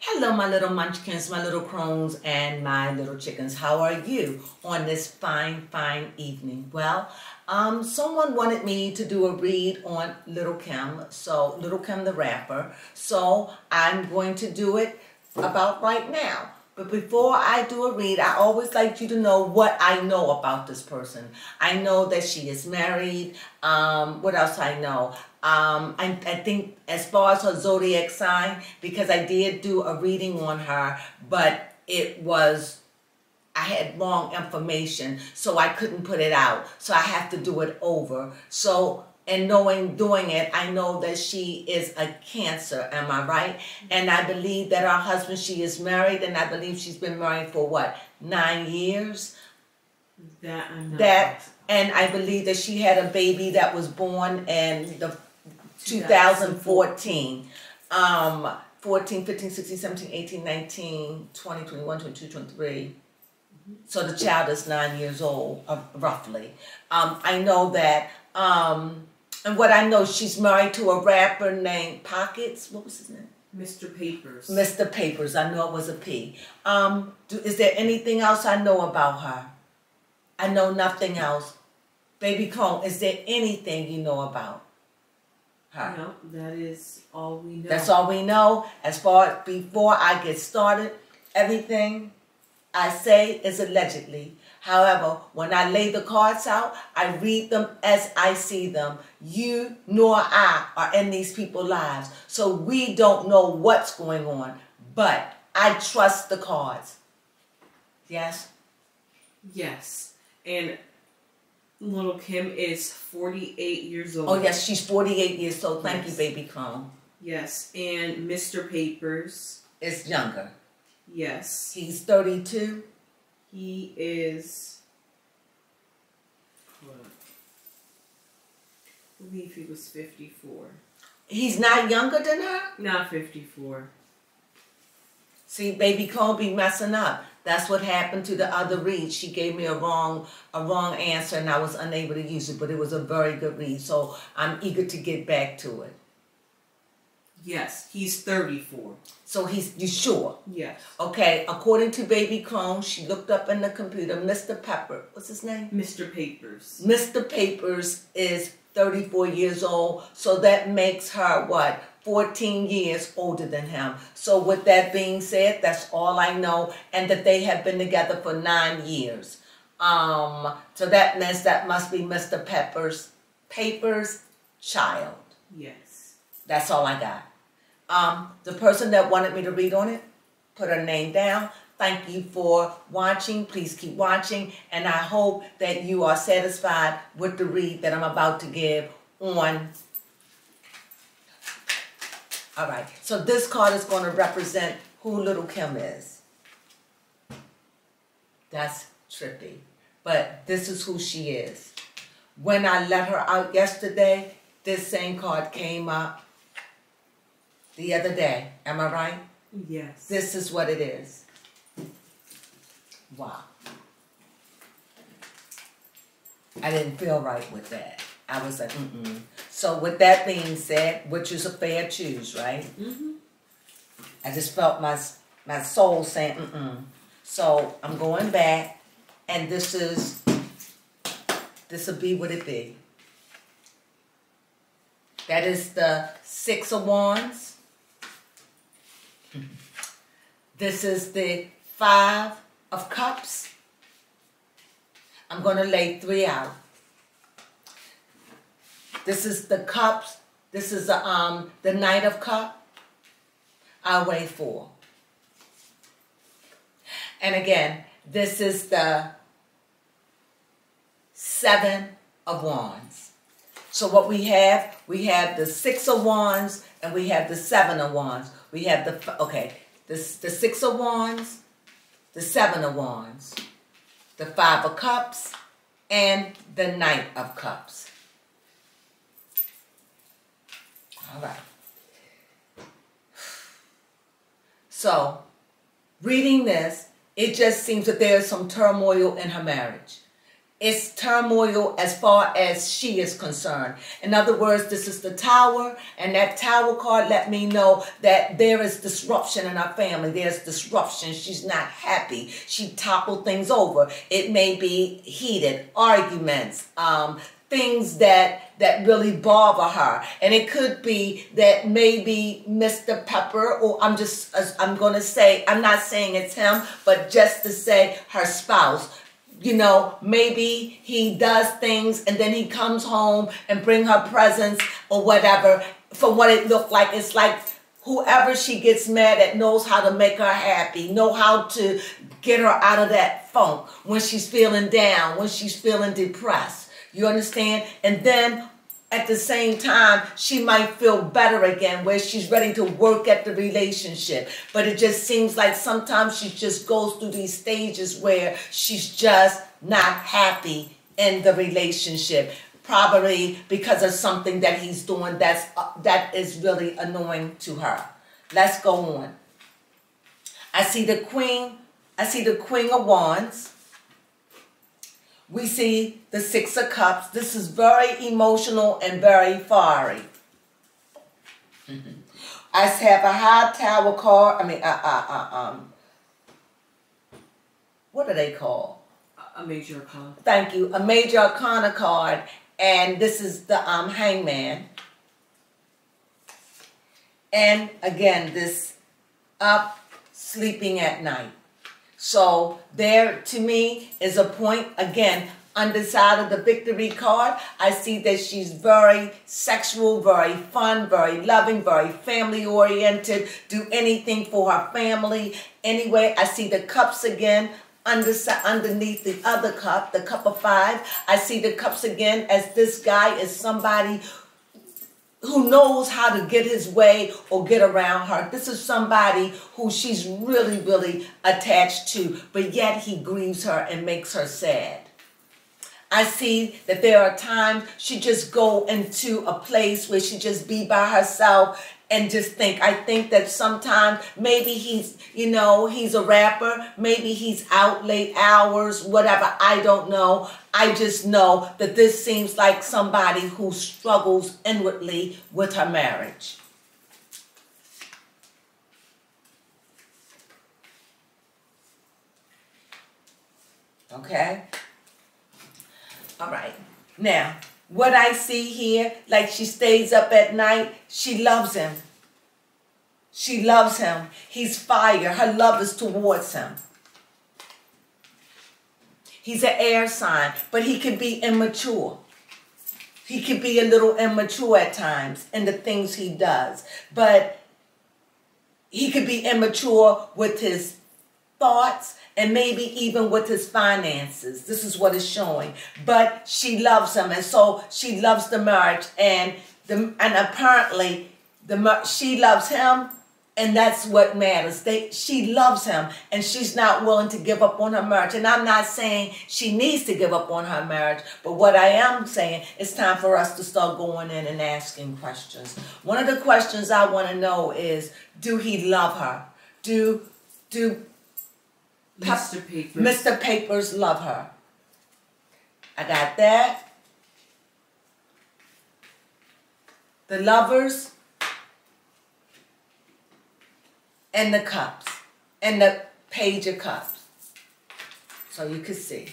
Hello, my little munchkins, my little crones, and my little chickens. How are you on this fine, fine evening? Well, someone wanted me to do a read on Lil Kim, so Lil Kim the rapper. So I'm going to do it about right now. But before I do a read, I always like you to know what I know about this person. I know that she is married. What else I know? I think as far as her zodiac sign, because I did do a reading on her, but I had wrong information, so I couldn't put it out. So I have to do it over. So, and doing it, I know that she is a Cancer, am I right? And I believe that her husband, she is married, and I believe she's been married for what, 9 years? That I'm not. And I believe that she had a baby that was born in the 2014. 14, 15, 16, 17, 18, 19, 20, 21, 22, 23. So the child is 9 years old, roughly. I know that, and what I know, she's married to a rapper named Pockets. What was his name? Mr. Papers. Mr. Papers. I know it was a P. Is there anything else I know about her? I know nothing else. Baby Crone, is there anything you know about her? No, that is all we know. That's all we know. As far as before I get started, everything I say is allegedly. However, when I lay the cards out, I read them as I see them. You nor I are in these people's lives, so we don't know what's going on. But I trust the cards. Yes? Yes. And Lil Kim is 48 years old. Oh, yes, she's 48 years old. Thank you, Baby Crone. Yes, and Mr. Papers is younger. Yes. He's 32. He is, I believe he was 54. He's not younger than her? Not 54. See, Baby Crone be messing up. That's what happened to the other read. She gave me a wrong answer, and I was unable to use it, but it was a very good read. So I'm eager to get back to it. Yes, he's 34. So you sure? Yes. Okay, according to Baby Crone, she looked up in the computer, Mr. Pepper, what's his name? Mr. Papers. Mr. Papers is 34 years old, so that makes her, what, 14 years older than him. So with that being said, that's all I know, and that they have been together for 9 years. So that means that must be Mr. Papers' child. Yes. That's all I got. The person that wanted me to read on it, put her name down. Thank you for watching. Please keep watching. And I hope that you are satisfied with the read that I'm about to give on. All right. So this card is going to represent who Lil Kim is. That's trippy. But this is who she is. When I let her out yesterday, this same card came up the other day. Am I right? Yes. This is what it is. Wow. I didn't feel right with that. I was like, So with that being said, which is a fair choose, right? Mm-hmm. I just felt my soul saying, So I'm going back, and this will be what it be. That is the 6 of Wands. This is the 5 of Cups. I'm going to lay 3 out. This is the Cups. This is the Knight of Cups. I'll weigh 4. And again, this is the 7 of Wands. So what we have the 6 of Wands, and we have the 7 of Wands. We have the 6 of Wands, the 7 of Wands, the 5 of Cups, and the Knight of Cups. All right. So, reading this, it just seems that there's some turmoil in her marriage. It's turmoil as far as she is concerned. In other words, this is the Tower, and that Tower card let me know that there is disruption in our family. There's disruption. She's not happy. She toppled things over. It may be heated, arguments, things that really bother her. And it could be that maybe Mr. Pepper, or I'm not saying it's him, but just to say her spouse, you know, maybe he does things and then he comes home and bring her presents or whatever. For what it looked like, it's like whoever she gets mad at knows how to make her happy, know how to get her out of that funk when she's feeling down, when she's feeling depressed. You understand? And then at the same time, she might feel better again, where she's ready to work at the relationship. But it just seems like sometimes she just goes through these stages where she's just not happy in the relationship, probably because of something that he's doing that is really annoying to her. Let's go on. I see the Queen of Wands. We see the Six of Cups. This is very emotional and very fiery. I have a High Tower card. What are they called? A Major Arcana. Thank you. A Major Arcana card. And this is the Hangman. And again, this up, sleeping at night. So there, to me, is a point, again, underside of the Victory card. I see that she's very sexual, very fun, very loving, very family-oriented, do anything for her family. Anyway, I see the cups again underneath the other cup, the Cup of Five. I see the cups again as this guy is somebody who knows how to get his way or get around her. This is somebody who she's really, really attached to, but yet he grieves her and makes her sad. I see that there are times she just go into a place where she just be by herself and just think. I think that sometimes maybe he's a rapper. Maybe he's out late hours, whatever. I don't know. I just know that this seems like somebody who struggles inwardly with her marriage. Okay? All right. Now, what I see here, like she stays up at night, she loves him. She loves him. He's fire. Her love is towards him. He's an air sign, but he can be immature. He can be a little immature at times in the things he does. But he could be immature with his thoughts and maybe even with his finances. This is what it's showing. But she loves him, and so she loves the marriage, and apparently she loves him, and that's what matters. She loves him, and she's not willing to give up on her marriage. And I'm not saying she needs to give up on her marriage, but what I am saying, it's time for us to start going in and asking questions. One of the questions I want to know is, do he love her? Do Mr. Papers love her? I got that. The Lovers and the Cups and the Page of Cups. So you can see.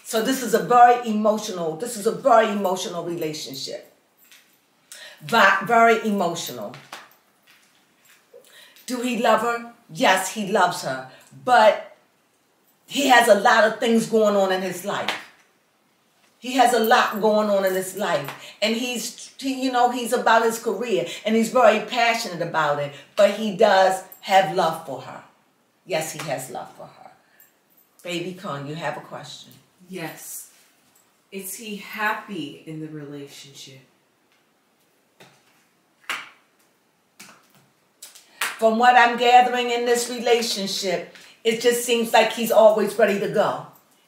So this is a very emotional relationship. Very emotional. Do he love her? Yes, he loves her. But he has a lot of things going on in his life. He has a lot going on in his life. And he's about his career. And he's very passionate about it. But he does have love for her. Yes, he has love for her. Baby Con, you have a question. Yes. Is he happy in the relationship? From what I'm gathering in this relationship, it just seems like he's always ready to go.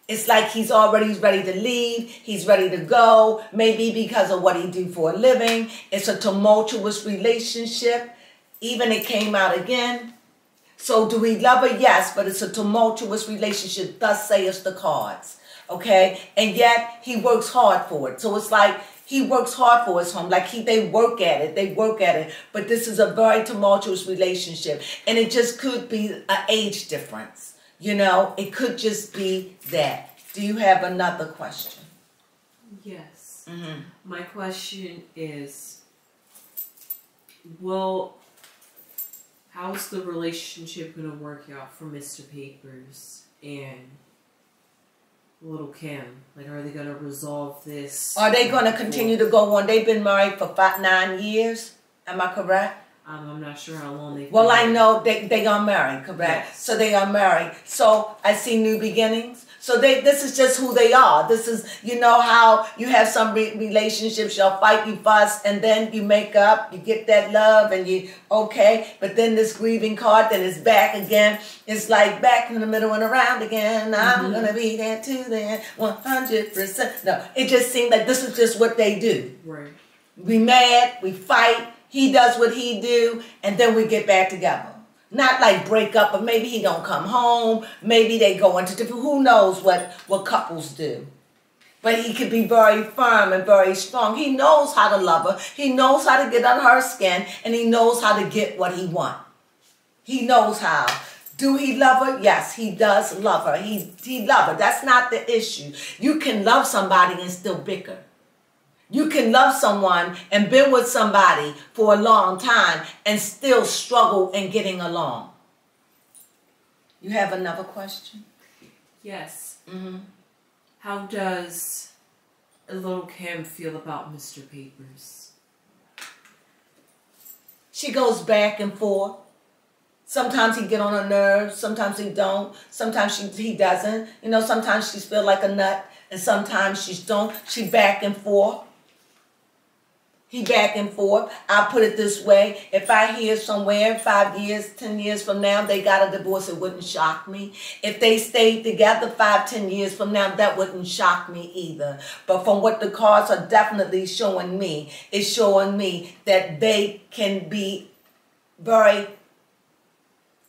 It's like he's already ready to leave. He's ready to go. Maybe because of what he do for a living. It's a tumultuous relationship. Even it came out again. So do we love her? Yes, but it's a tumultuous relationship. Thus saith the cards. okay? And yet he works hard for it. So it's like he works hard for his home. Like they work at it. But this is a very tumultuous relationship. And it just could be an age difference. You know, it could just be that. Do you have another question? Yes. Mm-hmm. My question is, how's the relationship going to work out for Mr. Papers and Lil Kim? Like, are they going to resolve this? Are they going to continue to go on? They've been married for 9 years. Am I correct? I'm not sure how long they've been Well, married. I know they are married, correct? Yes. So they are married. So I see new beginnings. So this is just who they are. This is, you know how you have some relationships, you'll fight, you fuss, and then you make up, you get that love, and you, okay. But then this grieving card, then it's back again. It's like back in the middle and around again. I'm going to be there too then, 100%. No, it just seemed like this is just what they do. Right. We mad, we fight, he does what he do, and then we get back together. Not like break up, but maybe he don't come home. Maybe they go into different, who knows what couples do. But he can be very firm and very strong. He knows how to love her. He knows how to get under her skin, and he knows how to get what he wants. He knows how. Do he love her? Yes, he does love her. He love her. That's not the issue. You can love somebody and still bicker. You can love someone and been with somebody for a long time and still struggle in getting along. You have another question? Yes. Mm-hmm. How does Lil Kim feel about Mr. Papers? She goes back and forth. Sometimes he get on her nerves. Sometimes he don't. Sometimes he doesn't. You know, sometimes she feel like a nut and sometimes she don't. She back and forth. He back and forth. I'll put it this way. If I hear somewhere 5 years, 10 years from now, they got a divorce, it wouldn't shock me. If they stayed together 5, 10 years from now, that wouldn't shock me either. But from what the cards are definitely showing me, it's showing me that they can be very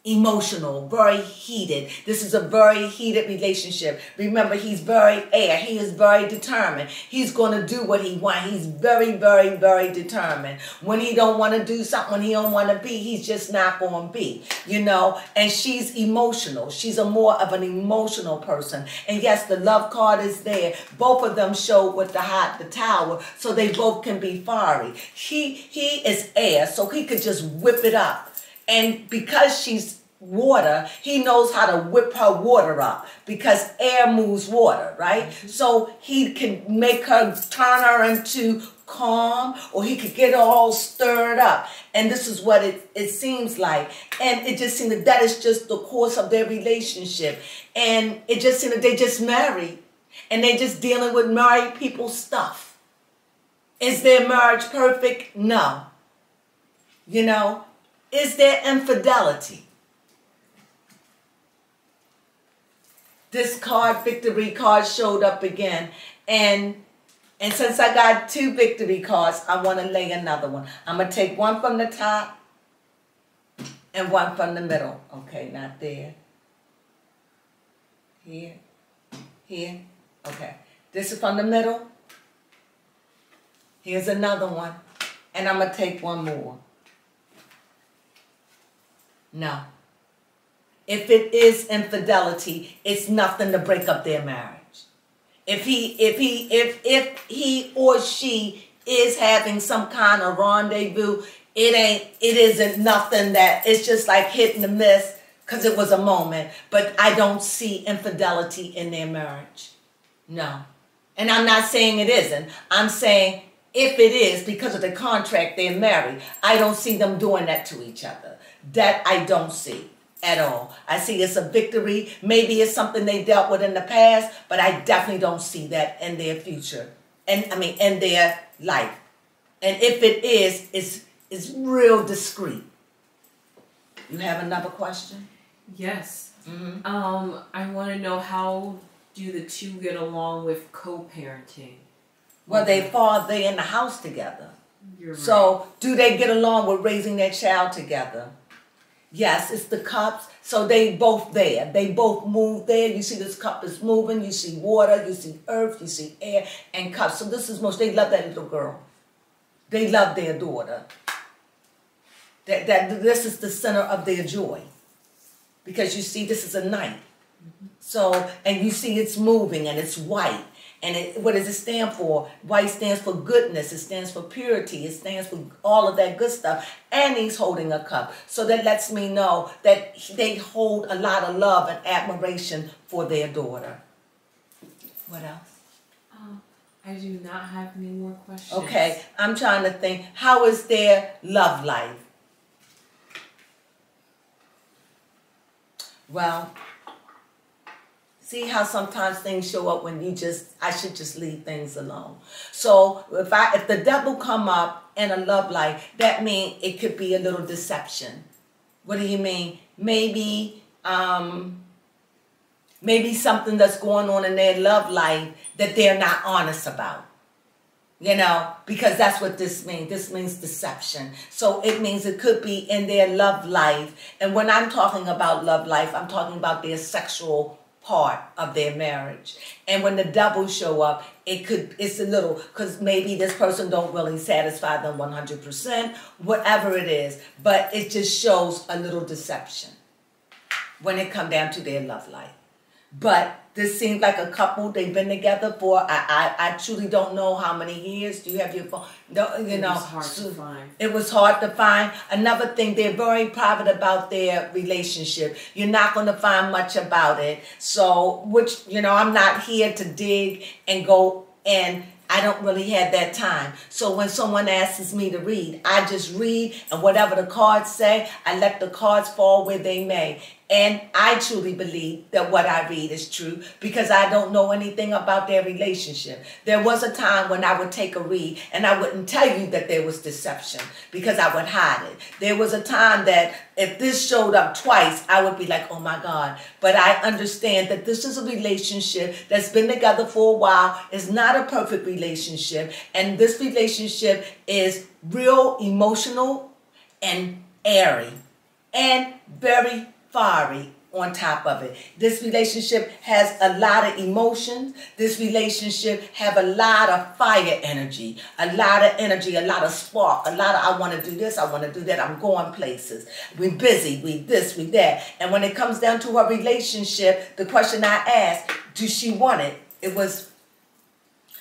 emotional, very heated. This is a very heated relationship. Remember, he's very air. He is very determined. He's going to do what he wants. He's very, very, very determined. When he don't want to do something, when he don't want to be, he's just not going to be, you know. And she's emotional. She's a more of an emotional person. And yes, the love card is there. Both of them show with the tower, so they both can be fiery. He is air, so he could just whip it up. And because she's water, he knows how to whip her water up because air moves water, right? Mm-hmm. So he can make her, turn her into calm, or he could get her all stirred up. And this is what it seems like. And it just seems that is just the course of their relationship. And it just seems that they just married and they just dealing with married people's stuff. Is their marriage perfect? No. You know? Is there infidelity? This card, victory card, showed up again. And since I got 2 victory cards, I want to lay another one. I'm going to take one from the top and one from the middle. Okay, not there. Here. Here. Okay. This is from the middle. Here's another one. And I'm going to take one more. No. If it is infidelity, it's nothing to break up their marriage. If he or she is having some kind of rendezvous, it isn't nothing that, it's just like hit and miss because it was a moment. But I don't see infidelity in their marriage. No. And I'm not saying it isn't. I'm saying if it is, because of the contract they're married, I don't see them doing that to each other. That I don't see at all. I see it's a victory. Maybe it's something they dealt with in the past, but I definitely don't see that in their future. And I mean, in their life. And if it is, it's real discreet. You have another question? Yes. Mm-hmm. I want to know, how do the two get along with co-parenting? Well, they're in the house together. You're right. So do they get along with raising their child together? Yes, it's the cups. So they both there. They both move there. You see this cup is moving. You see water. You see earth. You see air and cups. So this is most, they love that little girl. They love their daughter. This is the center of their joy. Because you see, this is a night. So, and you see it's moving and it's white. And what does it stand for? White stands for goodness. It stands for purity. It stands for all of that good stuff. And he's holding a cup. So that lets me know that they hold a lot of love and admiration for their daughter. What else? I do not have any more questions. Okay, I'm trying to think. How is their love life? Well, see how sometimes things show up when I should just leave things alone. So if the devil come up in a love life, that means it could be a little deception. What do you mean? Maybe something that's going on in their love life that they're not honest about. You know, because that's what this means. This means deception. So it means it could be in their love life. And when I'm talking about love life, I'm talking about their sexual part of their marriage. And when the devil show up, it's a little, because maybe this person don't really satisfy them 100%, whatever it is. But it just shows a little deception when it come down to their love life. But this seems like a couple, they've been together for, I truly don't know how many years. Do you have your phone? No, you know, it was hard to find. It was hard to find. Another thing, they're very private about their relationship. You're not going to find much about it. So, which, you know, I'm not here to dig and go, and I don't really have that time. So when someone asks me to read, I just read, and whatever the cards say, I let the cards fall where they may. And I truly believe that what I read is true because I don't know anything about their relationship. There was a time when I would take a read and I wouldn't tell you that there was deception because I would hide it. There was a time that if this showed up twice, I would be like, oh my God. But I understand that this is a relationship that's been together for a while. It's not a perfect relationship. And this relationship is real emotional and airy and very fiery on top of it. This relationship has a lot of emotions. This relationship have a lot of fire energy, a lot of spark, a lot of I want to do this, I want to do that, I'm going places. We're busy, we this, we that. And when it comes down to her relationship, the question I asked, do she want it? It was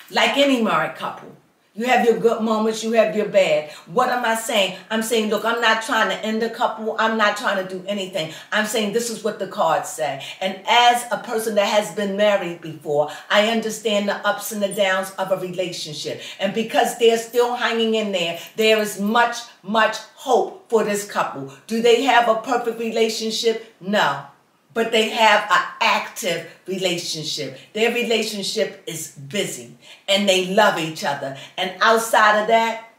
like any married couple. You have your good moments, you have your bad. What am I saying? I'm saying, look, I'm not trying to end a couple. I'm not trying to do anything. I'm saying this is what the cards say. And as a person that has been married before, I understand the ups and the downs of a relationship. And because they're still hanging in there, there is much, much hope for this couple. Do they have a perfect relationship? No. But they have an active relationship. Their relationship is busy and they love each other. And outside of that,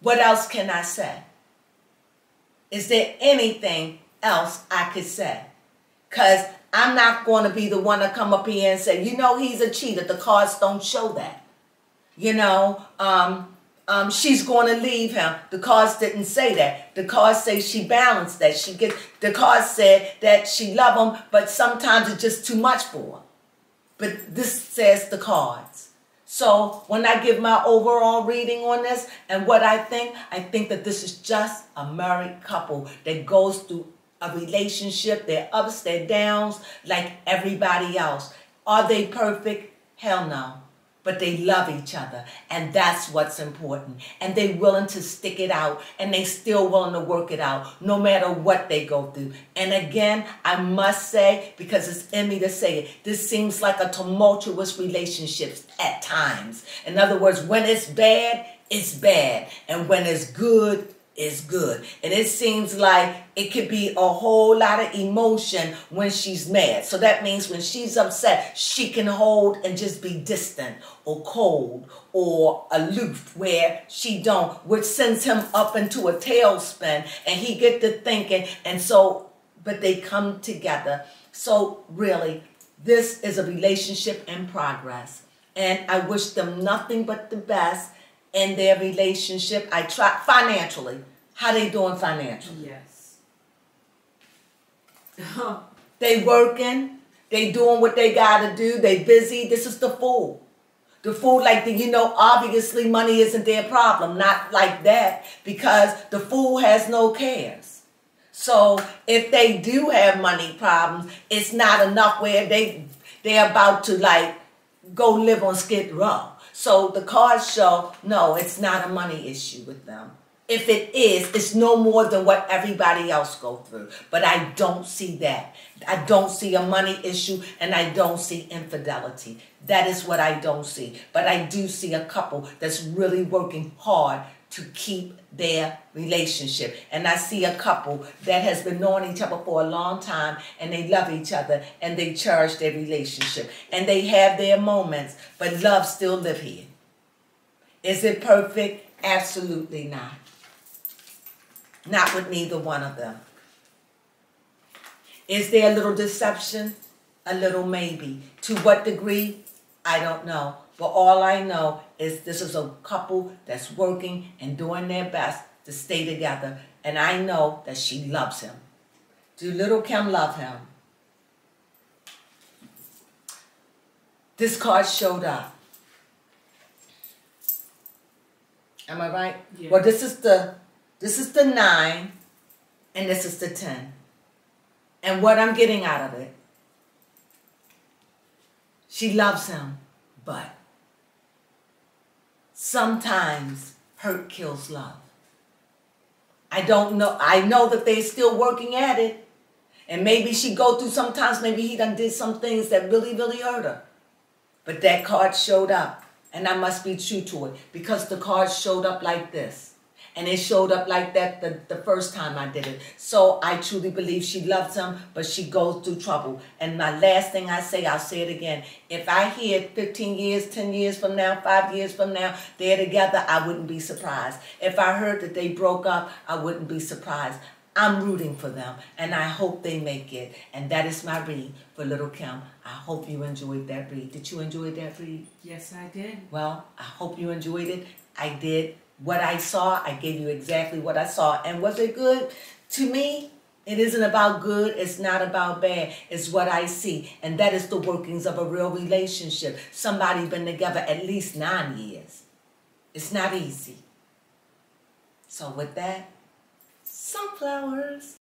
what else can I say? Is there anything else I could say? Because I'm not going to be the one to come up here and say, you know, he's a cheater. The cards don't show that. You know, she's going to leave him. The cards didn't say that. The cards say she balanced that. The cards said that she love him, but sometimes it's just too much for her. But this says the cards. So when I give my overall reading on this and what I think that this is just a married couple that goes through a relationship, their ups, their downs, like everybody else. Are they perfect? Hell no. But they love each other, and that's what's important. And they're willing to stick it out, and they still willing to work it out, no matter what they go through. And again, I must say, because it's in me to say it, this seems like a tumultuous relationship at times. In other words, when it's bad, and when it's good, is good. And it seems like it could be a whole lot of emotion when she's mad. So that means when she's upset, she can hold and just be distant or cold or aloof where she don't, which sends him up into a tailspin and he get to thinking. And so, but they come together. So really, this is a relationship in progress. And I wish them nothing but the best in their relationship. I try financially. How they doing financially? Yes. They working. They doing what they got to do. They busy. This is the Fool. The Fool, like, obviously money isn't their problem. Not like that, because the Fool has no cares. So if they do have money problems, it's not enough where they're about to, like, go live on Skid Row. So the cards show, no, it's not a money issue with them. If it is, it's no more than what everybody else go through. But I don't see that. I don't see a money issue, and I don't see infidelity. That is what I don't see. But I do see a couple that's really working hard to keep their relationship. And I see a couple that has been knowing each other for a long time, and they love each other, and they cherish their relationship. And they have their moments, but love still live here. Is it perfect? Absolutely not. Not with neither one of them. Is there a little deception? A little maybe. To what degree? I don't know. But all I know is this is a couple that's working and doing their best to stay together. And I know that she loves him. Do Lil Kim love him? This card showed up. Am I right? Yeah. Well, this is the 9, and this is the 10. And what I'm getting out of it, she loves him, but sometimes hurt kills love. I don't know. I know that they're still working at it. And maybe she go through sometimes, maybe he done did some things that really, really hurt her. But that card showed up. And I must be true to it, because the card showed up like this. And it showed up like that the first time I did it. So I truly believe she loves him, but she goes through trouble. And my last thing I say, I'll say it again. If I hear 15 years, 10 years from now, 5 years from now, they're together, I wouldn't be surprised. If I heard that they broke up, I wouldn't be surprised. I'm rooting for them, and I hope they make it. And that is my read for Lil Kim. I hope you enjoyed that read. Did you enjoy that read? Yes, I did. Well, I hope you enjoyed it. I did. What I saw, I gave you exactly what I saw. And was it good? To me, it isn't about good. It's not about bad. It's what I see. And that is the workings of a real relationship. Somebody been together at least 9 years. It's not easy. So with that, sunflowers.